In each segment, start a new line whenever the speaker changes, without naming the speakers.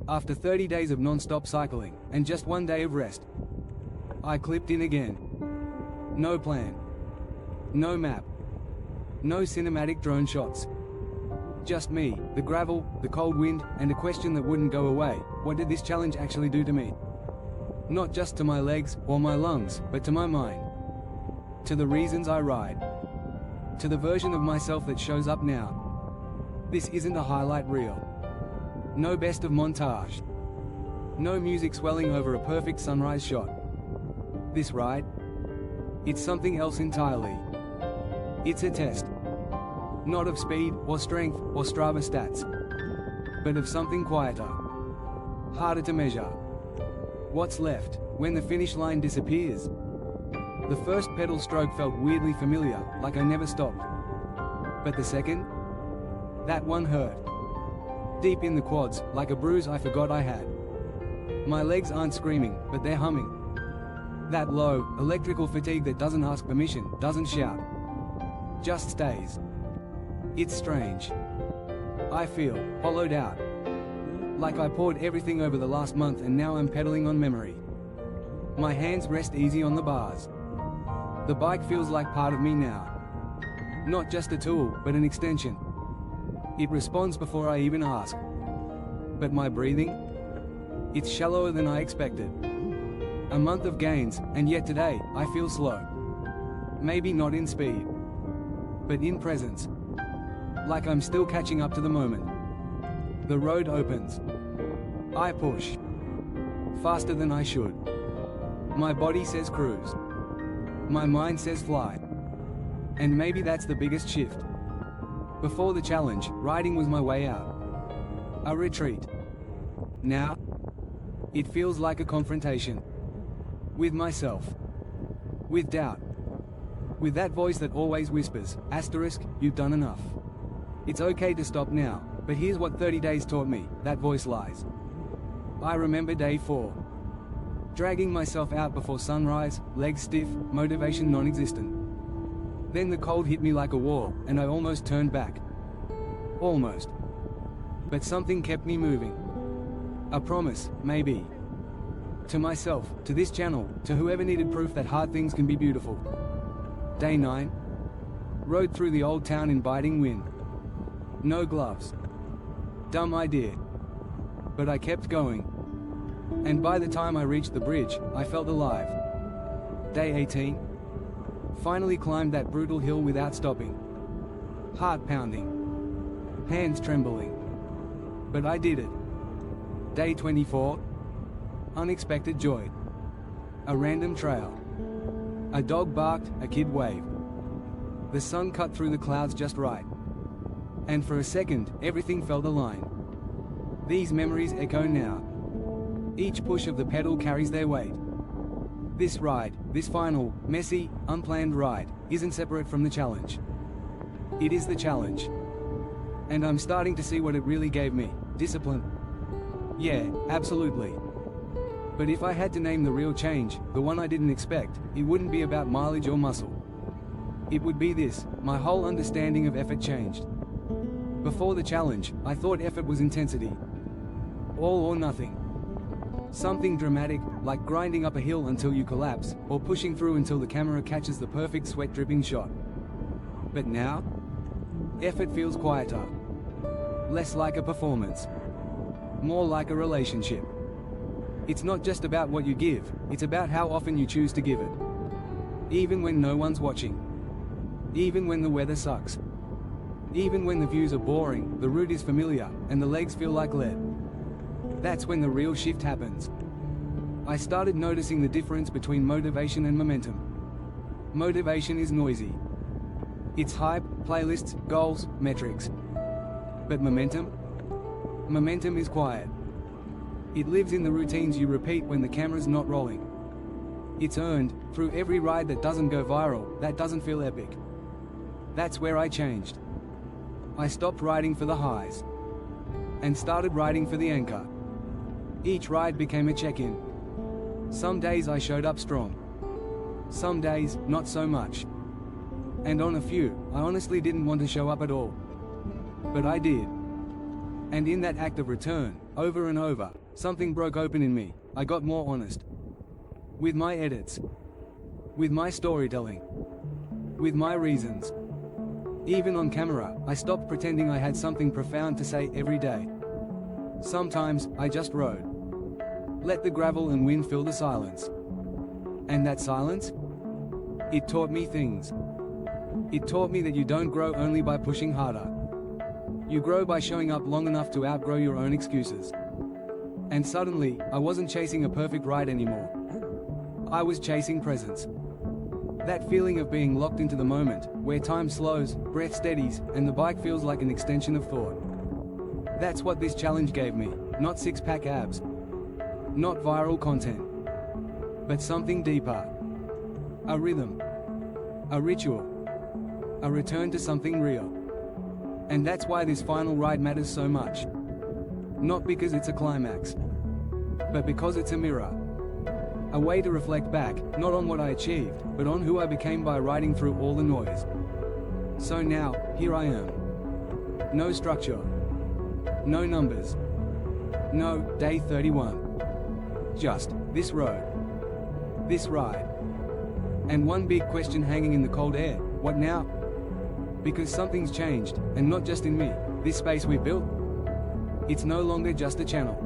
After 30 days of non-stop cycling, and just one day of rest, I clipped in again. No plan. No map. No cinematic drone shots. Just me, the gravel, the cold wind, and a question that wouldn't go away: what did this challenge actually do to me? Not just to my legs, or my lungs, but to my mind. To the reasons I ride. To the version of myself that shows up now. This isn't a highlight reel. No best of montage. No music swelling over a perfect sunrise shot. This ride? It's something else entirely. It's a test. Not of speed, or strength, or Strava stats, but of something quieter. Harder to measure. What's left, when the finish line disappears? The first pedal stroke felt weirdly familiar, like I never stopped. But the second? That one hurt. Deep in the quads, like a bruise I forgot I had. My legs aren't screaming, but they're humming. That low, electrical fatigue that doesn't ask permission, doesn't shout. Just stays. It's strange. I feel hollowed out. Like I poured everything over the last month and now I'm pedaling on memory. My hands rest easy on the bars. The bike feels like part of me now. Not just a tool, but an extension. It responds before I even ask. But my breathing? It's shallower than I expected. A month of gains, and yet today, I feel slow. Maybe not in speed, but in presence. Like I'm still catching up to the moment. The road opens. I push. Faster than I should. My body says cruise. My mind says fly. And maybe that's the biggest shift. Before the challenge, riding was my way out. A retreat. Now, it feels like a confrontation. With myself. With doubt. With that voice that always whispers, asterisk, you've done enough. It's okay to stop now, but here's what 30 days taught me: that voice lies. I remember day 4. Dragging myself out before sunrise, legs stiff, motivation non-existent. Then the cold hit me like a wall, and I almost turned back. Almost. But something kept me moving. A promise, maybe. To myself, to this channel, to whoever needed proof that hard things can be beautiful. Day 9. Rode through the old town in biting wind. No gloves. Dumb idea. But I kept going. And by the time I reached the bridge, I felt alive. Day 18. Finally climbed that brutal hill without stopping. Heart pounding. Hands trembling. But I did it. Day 24. Unexpected joy. A random trail. A dog barked, a kid waved. The sun cut through the clouds just right. And for a second, everything felt aligned. These memories echo now. Each push of the pedal carries their weight. This ride, this final, messy, unplanned ride, isn't separate from the challenge. It is the challenge. And I'm starting to see what it really gave me: discipline. Yeah, absolutely. But if I had to name the real change, the one I didn't expect, it wouldn't be about mileage or muscle. It would be this: my whole understanding of effort changed. Before the challenge, I thought effort was intensity. All or nothing. Something dramatic, like grinding up a hill until you collapse, or pushing through until the camera catches the perfect sweat-dripping shot. But now, effort feels quieter. Less like a performance. More like a relationship. It's not just about what you give, it's about how often you choose to give it. Even when no one's watching. Even when the weather sucks. Even when the views are boring, the route is familiar, and the legs feel like lead. That's when the real shift happens. I started noticing the difference between motivation and momentum. Motivation is noisy. It's hype, playlists, goals, metrics. But momentum? Momentum is quiet. It lives in the routines you repeat when the camera's not rolling. It's earned, through every ride that doesn't go viral, that doesn't feel epic. That's where I changed. I stopped riding for the highs. And started riding for the anchor. Each ride became a check-in. Some days I showed up strong. Some days, not so much. And on a few, I honestly didn't want to show up at all. But I did. And in that act of return, Over and over, something broke open in me. I got more honest. With my edits. With my storytelling. With my reasons. Even on camera, I stopped pretending I had something profound to say every day. Sometimes, I just rode. Let the gravel and wind fill the silence. And that silence? It taught me things. It taught me that you don't grow only by pushing harder. You grow by showing up long enough to outgrow your own excuses. And suddenly, I wasn't chasing a perfect ride anymore. I was chasing presence. That feeling of being locked into the moment, where time slows, breath steadies, and the bike feels like an extension of thought. That's what this challenge gave me, not six-pack abs. Not viral content. But something deeper. A rhythm. A ritual. A return to something real. And that's why this final ride matters so much. Not because it's a climax, but because it's a mirror. A way to reflect back, not on what I achieved, but on who I became by riding through all the noise. So now, here I am. No structure. No numbers. No, day 31. Just, this road. This ride. And one big question hanging in the cold air, what now? Because something's changed, and not just in me, this space we built. It's no longer just a channel.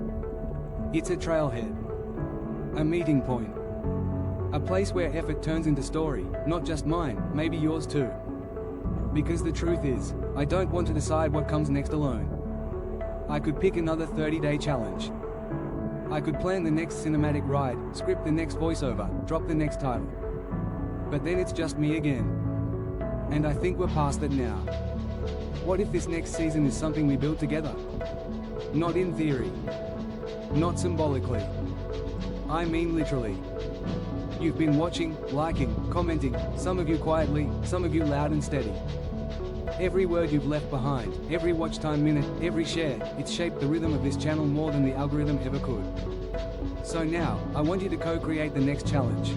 It's a trailhead. A meeting point. A place where effort turns into story, not just mine, maybe yours too. Because the truth is, I don't want to decide what comes next alone. I could pick another 30-day challenge. I could plan the next cinematic ride, script the next voiceover, drop the next title. But then it's just me again. And I think we're past that now. What if this next season is something we build together? Not in theory. Not symbolically. I mean literally. You've been watching, liking, commenting, some of you quietly, some of you loud and steady. Every word you've left behind, every watch time minute, every share, it's shaped the rhythm of this channel more than the algorithm ever could. So now, I want you to co-create the next challenge.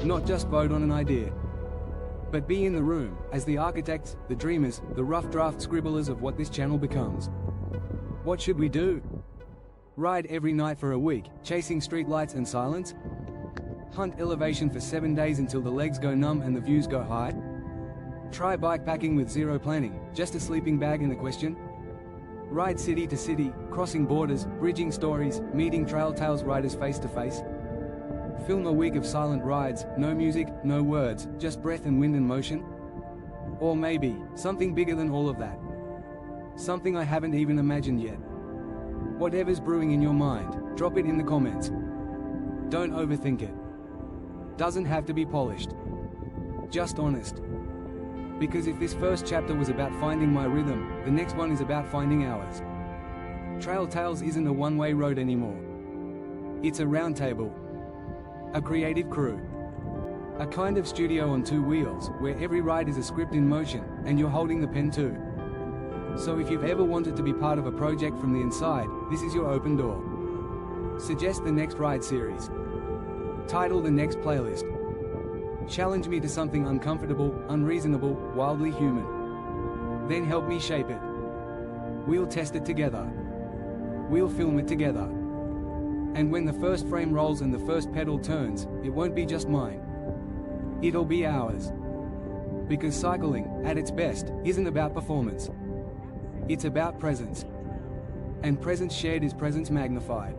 Not just vote on an idea, but be in the room, as the architects, the dreamers, the rough draft scribblers of what this channel becomes. What should we do? Ride every night for a week, chasing streetlights and silence? Hunt elevation for 7 days until the legs go numb and the views go high? Try bikepacking with zero planning, just a sleeping bag and a question? Ride city to city, crossing borders, bridging stories, meeting trail tales riders face to face? Film a week of silent rides, no music, no words, just breath and wind and motion? Or maybe, something bigger than all of that. Something I haven't even imagined yet. Whatever's brewing in your mind, drop it in the comments. Don't overthink it. Doesn't have to be polished. Just honest. Because if this first chapter was about finding my rhythm, the next one is about finding ours. Trail Tales isn't a one-way road anymore. It's a round table. A creative crew. A kind of studio on two wheels, where every ride is a script in motion, and you're holding the pen too. So if you've ever wanted to be part of a project from the inside, this is your open door. Suggest the next ride series. Title the next playlist. Challenge me to something uncomfortable, unreasonable, wildly human. Then help me shape it. We'll test it together. We'll film it together. And when the first frame rolls and the first pedal turns, it won't be just mine. It'll be ours. Because cycling, at its best, isn't about performance. It's about presence. And presence shared is presence magnified.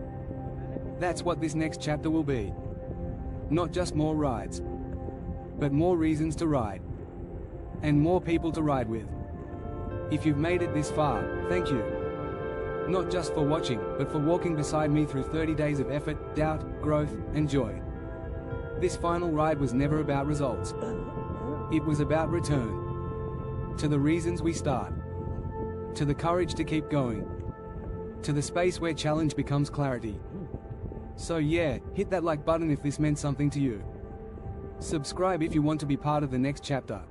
That's what this next chapter will be. Not just more rides, but more reasons to ride. And more people to ride with. If you've made it this far, thank you. Not just for watching, but for walking beside me through 30 days of effort, doubt, growth, and joy. This final ride was never about results. It was about return. To the reasons we start. To the courage to keep going. To the space where challenge becomes clarity. So yeah, hit that like button if this meant something to you. Subscribe if you want to be part of the next chapter.